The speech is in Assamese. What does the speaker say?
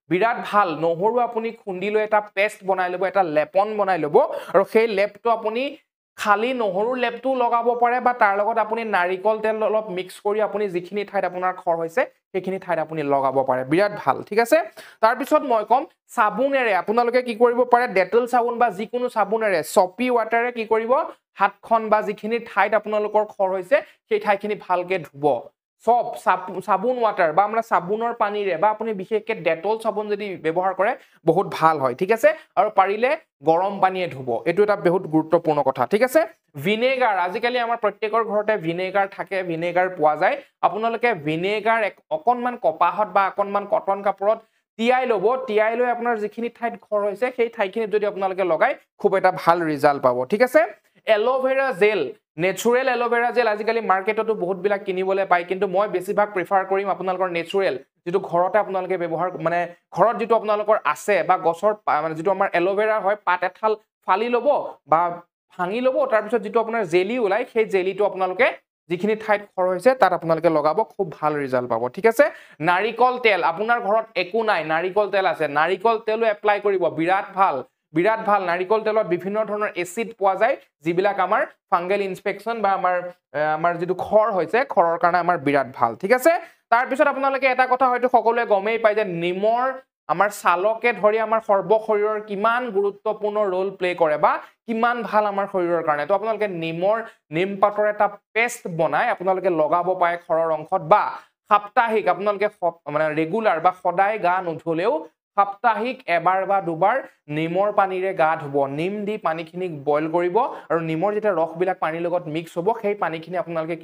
বিৰাট ভাল নহৰু আপুনি খুন্দি লৈ এটা পেষ্ট বনাই ল'ব এটা লেপন বনাই ল'ব আৰু সেই লেপটো আপুনি খালি নহৰু লেপটো লগাব পাৰে বা তাৰ লগত আপুনি নাৰিকল তেল অলপ মিক্স কৰি আপুনি যিখিনি ঠাইত আপোনাৰ খৰ হৈছে সেইখিনি ঠাইত আপুনি লগাব পাৰে বিৰাট ভাল ঠিক আছে তাৰ পিছত মই কম সাবুনেৰে আপোনালোকে কি কৰিব পাৰে ডেটল সাবুন বা যিকোনো সাবুনেৰে চপি ৱাটাৰে কি কৰিব হাতখন বা যিখিনি ঠাইত আপোনালোকৰ খৰ হৈছে সেই ঠাইখিনি ভালকে ধুব সব সাবুন ওয়াটাৰ বা আমৰা সাবুনৰ পানীৰে বা আপুনি বিশেষকৈ ডেটল সাবুন যদি ব্যৱহাৰ কৰে বহুত ভাল হয় ঠিক আছে আৰু পাৰিলে গৰম পানীয়ে ধুব এটো এটা বহুত গুৰুত্বপূৰ্ণ কথা ঠিক আছে ভিনেগাৰ আজিকালি আমাৰ প্ৰত্যেকৰ ঘৰতে ভিনেগাৰ থাকে ভিনেগাৰ পোৱা যায় আপোনালোকে ভিনেগাৰ অকনমান কপাহত বা অকনমান কটন কাপোৰত তিয়াই লব তিয়াই লৈ আপোনাৰ যিখিনি ঠাইত খৰ হৈছে সেই ঠাইখিনি যদি আপোনালোকে লগাই খুব এটা ভাল ৰিজাল্ট পাব ঠিক আছে aloe vera gel natural aloe vera gel আজিকালি মাৰ্কেটতো বহুত বিলাক কিনিবলৈ পায় কিন্তু মই বেছিভাগ প্ৰিফাৰ কৰিম আপোনালোকৰ নেচুৰেল যেটো ঘৰতে আপোনালোকে ব্যৱহাৰ মানে ঘৰত যেটো আপোনালোকৰ আছে বা গছৰ মানে যেটো আমাৰ এলোভেৰা হয় পাত এঠাল ফালি লব বা ভাঙি লব তাৰ পিছত যেটো আপোনাৰ জেলি ওলাই সেই জেলিটো আপোনালোকে যিখিনি ঠাইত খৰ হৈছে তাত আপোনালোকে লগাব খুব ভাল ৰিজাল্ট পাব ঠিক আছে নাৰিকল তেল আপোনাৰ ঘৰত একো নাই নাৰিকল তেল আছে নাৰিকল তেলো এপ্লাই কৰিব বিৰাট ভাল নাৰিকল তেলত বিভিন্ন ধৰণৰ এসিড পোৱা যায় যিবিলাক আমাৰ ফাঙ্গেল ইনফেকশন বা আমাৰ যেটো খৰ হৈছে খৰৰ কাৰণে আমাৰ বিৰাট ভাল ঠিক আছে তাৰ পিছত আপোনালোকে এটা কথা হয়তো সকলোৱে গমেই পায় যে নিমৰ আমাৰ ছালকে ধৰি আমাৰ সৰ্ব শৰীৰৰ কিমান গুৰুত্বপূৰ্ণ ৰোল প্লে কৰে বা কিমান ভাল আমাৰ শৰীৰৰ কাৰণে তো আপোনালোকে নিম পাতৰ এটা পেষ্ট বনাই আপোনালোকে লগাব পাৰে খৰৰ অংশত বা সাপ্তাহিক আপোনালোকে মানে ৰেগুলাৰ বা সদায় গা নুধুলেও সাপ্তাহিক এবাৰ বা দুবাৰ নিমৰ পানীৰে গা ধুব নিম দি পানীখিনি বইল কৰিব আৰু নিমৰ যেতিয়া ৰসবিলাক পানীৰ লগত মিক্স হ'ব সেই পানীখিনি আপোনালোকে